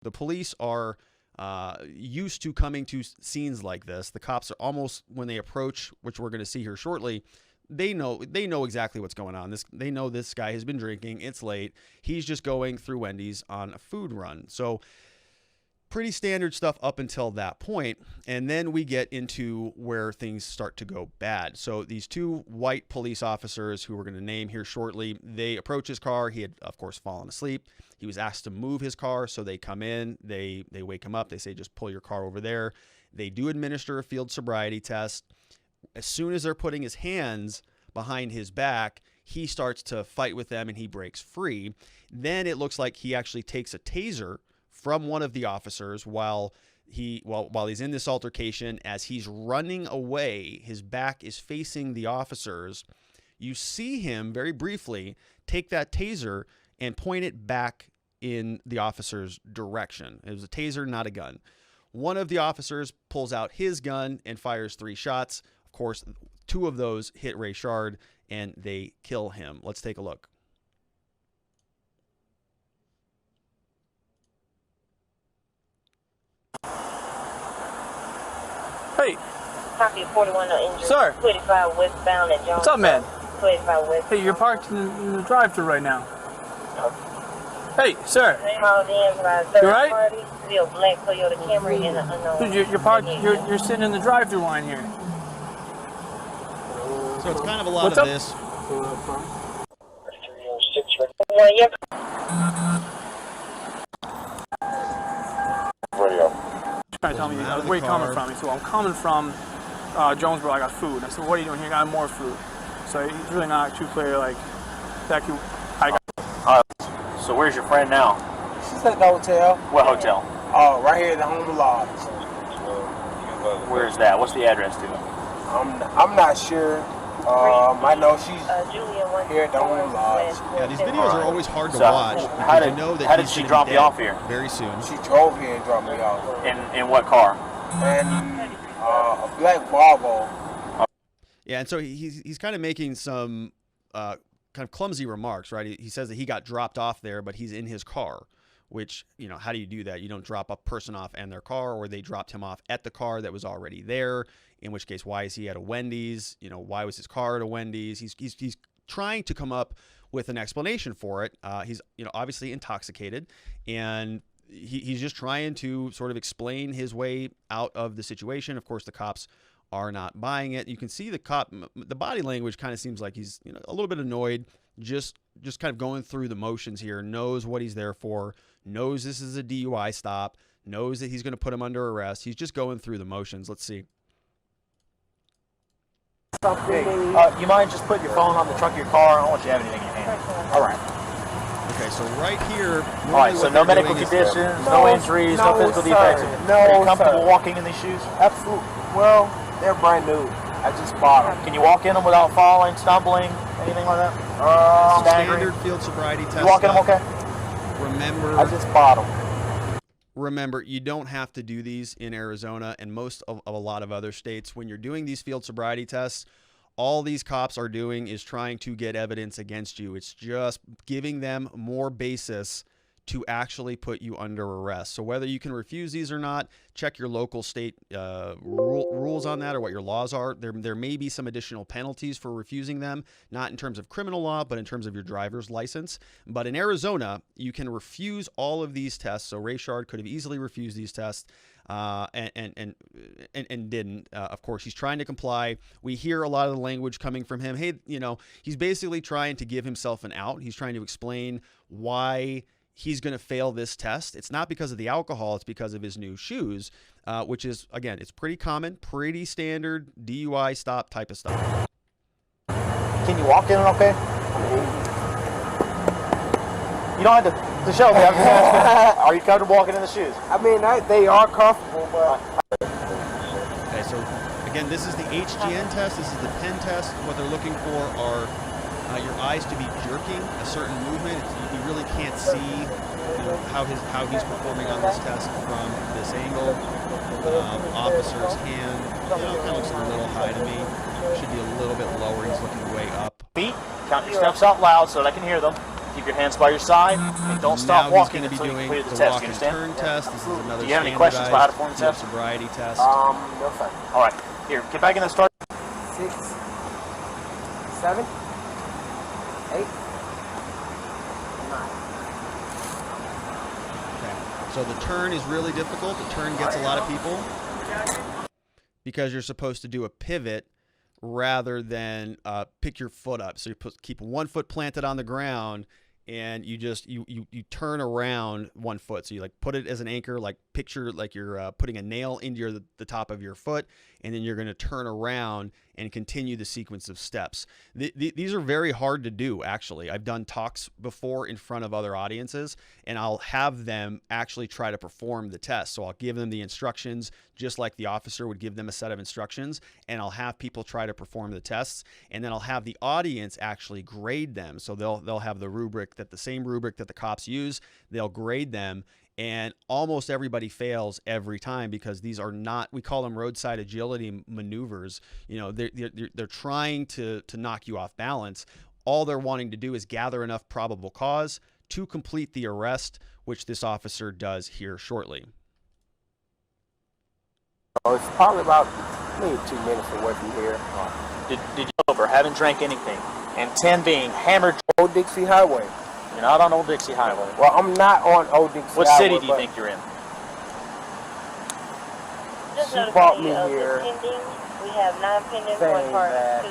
The police are used to coming to scenes like this. The cops are almost, when they approach, which we're going to see here shortly, they know exactly what's going on. They know this guy has been drinking. It's late. He's just going through Wendy's on a food run. So pretty standard stuff up until that point. And then we get into where things start to go bad. So these two white police officers, who we're going to name here shortly, they approach his car. He had, of course, fallen asleep. He was asked to move his car. So they come in, they wake him up. They say, just pull your car over there. They do administer a field sobriety test. As soon as they're putting his hands behind his back, he starts to fight with them and he breaks free. Then it looks like he actually takes a taser from one of the officers while he's in this altercation. As he's running away, his back is facing the officers. You see him very briefly take that taser and point it back in the officer's direction. It was a taser, not a gun. One of the officers pulls out his gun and fires 3 shots. Of course, 2 of those hit Rayshard and they kill him. Let's take a look. Hey. Copy 41 no injury. Sir. 25 westbound at Jones. What's up, man? 25 westbound. Hey, you're parked in the drive-thru right now. Hey, sir. You right? Party, black Toyota Camry and an unknown. Dude, you're parked. You're sitting in the drive-thru line here. So it's kind of a lot What's of up? this. Trying to tell me where you coming from. He said, well, I'm coming from Jonesboro. I got food. I said, what are you doing here? I got more food. So he's really not too clear. Like that. I got. So where's your friend now? She's at the hotel. What hotel? Right here at the Home Lodge. Where's that? What's the address to it? I'm not sure. I know she's here at the Home Lodge. Yeah, these videos are always hard to watch. How did he's she gonna drop be you dead off here? very soon? She drove here and dropped me off. In what car? And a black Volvo. Yeah, and so he's kind of making some kind of clumsy remarks, right? He says that he got dropped off there, but he's in his car, which, how do you do that? You don't drop a person off and their car, or they dropped him off at the car that was already there, in which case, why is he at a Wendy's? Why was his car at a Wendy's? He's trying to come up with an explanation for it. He's, obviously intoxicated, and he's just trying to sort of explain his way out of the situation. Of course, the cops are not buying it. You can see the body language kind of seems like he's a little bit annoyed, just kind of going through the motions here, knows what he's there for, knows this is a DUI stop, knows that he's going to put him under arrest. He's just going through the motions. Let's see. Hey, you mind just putting your phone on the trunk of your car? I don't want you to have anything in your hand. All right. Okay, so right here. All right, so no medical conditions, no injuries, no physical defects. Are you comfortable walking in these shoes? Absolutely. Well, they're brand new. I just bought them. Can you walk in them without falling, stumbling, anything like that? Standard field sobriety test. You walk in them okay? Remember, I just bought them. Remember, you don't have to do these in Arizona and most of a lot of other states. When you're doing these field sobriety tests, all these cops are doing is trying to get evidence against you. It's just giving them more basis to actually put you under arrest. So whether you can refuse these or not, check your local state rules on that, or what your laws are. There may be some additional penalties for refusing them, not in terms of criminal law, but in terms of your driver's license. But in Arizona, you can refuse all of these tests. So Rayshard could have easily refused these tests and didn't. Of course, he's trying to comply. We hear a lot of the language coming from him. Hey, he's basically trying to give himself an out. He's trying to explain why he's going to fail this test. It's not because of the alcohol. It's because of his new shoes, which is, again, it's pretty common, pretty standard DUI stop type of stuff. Can you walk in it okay? You don't have to show me. I'm just asking, are you comfortable walking in the shoes? I mean, they are comfortable, but... Okay, so, again, this is the HGN test. This is the pen test. What they're looking for are your eyes to be jerking a certain movement. You really can't see how he's performing on this test from this angle. Officer's hand, kind of looks a little high to me. Should be a little bit lower. He's looking way up. Feet. Count your steps out loud so that I can hear them. Keep your hands by your side and don't stop walking until you complete the test. Walk You and understand? turn test. This is another Do you have any questions about how to perform the test? Sobriety test. No, sir. All right. Here, get back in the start. 6, 7, 8, 9. Okay. So the turn is really difficult. The turn gets a lot of people because you're supposed to do a pivot rather than pick your foot up. So you keep one foot planted on the ground, and you just you turn around one foot. So you like put it as an anchor, like picture like you're putting a nail into the top of your foot, and then you're going to turn around and continue the sequence of steps. These are very hard to do, actually. I've done talks before in front of other audiences, and I'll have them actually try to perform the test. So I'll give them the instructions just like the officer would give them a set of instructions, and I'll have people try to perform the tests, and then I'll have the audience actually grade them. So they'll have the rubric, the same rubric that the cops use. They'll grade them, and almost everybody fails every time because these are not, we call them roadside agility maneuvers. You know, they're trying to knock you off balance. All they're wanting to do is gather enough probable cause to complete the arrest, which this officer does here shortly. Oh, it's probably about maybe 2 minutes away from here. Did you over? Haven't drank anything. And 10 being hammered. Old Dixie Highway. You're not on Old Dixie Highway. Well, I'm not on Old Dixie What Highway. city do you think you're in? Just She notify brought me you of the here pending. We have 9 pending, saying 1 car, that 2.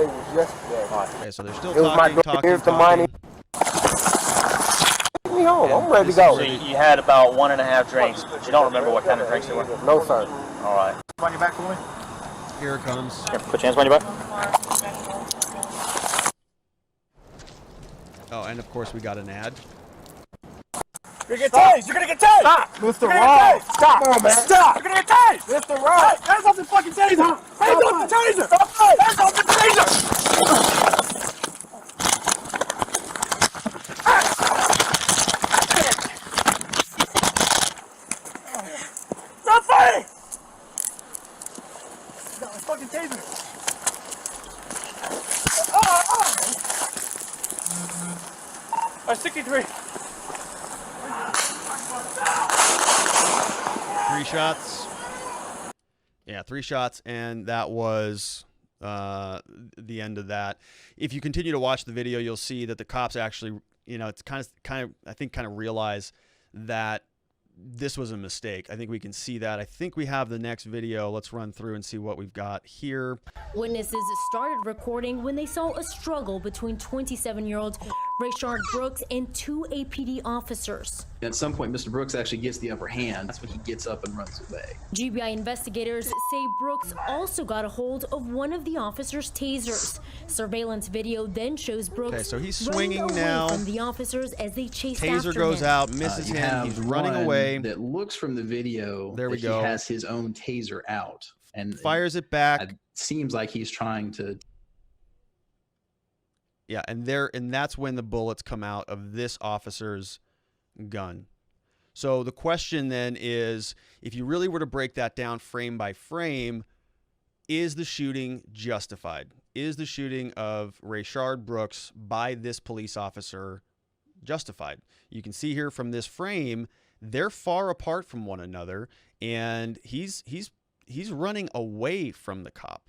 it was yesterday. Okay, so they're still It was my talking, daughter. Here's the money. Take me home. I'm ready to go. So you had about 1.5 drinks, but you don't remember what kind of drinks they were? No, sir. All right. On your back for me? Here it comes. Here, put your hands on your back. Oh, and of course we got an ad. You're gonna get tased! You're gonna get tased! Stop, Mr. Ross. Stop. Come on, man. Stop! You're gonna get tased! Mr. Ross. Hands off the fucking taser! Hands off the taser! Hands off the taser! Stop fighting! Got my fucking taser! Oh! 63. 3 shots. Yeah, 3 shots, and that was the end of that. If you continue to watch the video, you'll see that the cops actually, you know, it's kind of I think realize that this was a mistake. I think we can see that. I think we have the next video. Let's run through and see what we've got here. Witnesses started recording when they saw a struggle between 27-year-old Rayshard Brooks and 2 APD officers. At some point, Mr. Brooks actually gets the upper hand. That's when he gets up and runs away. GBI investigators say Brooks also got a hold of one of the officers' tasers. Surveillance video then shows Brooks Okay, so he's running swinging away now. from the officers as they chased after Taser goes him. out, misses You him. have He's running one away. That looks from the video There we that go. He has his own taser out and Fires it back. It seems like he's trying to. Yeah, and that's when the bullets come out of this officer's gun. So the question then is, if you really were to break that down frame by frame, is the shooting justified? Is the shooting of Rayshard Brooks by this police officer justified? You can see here from this frame, they're far apart from one another, and he's running away from the cop.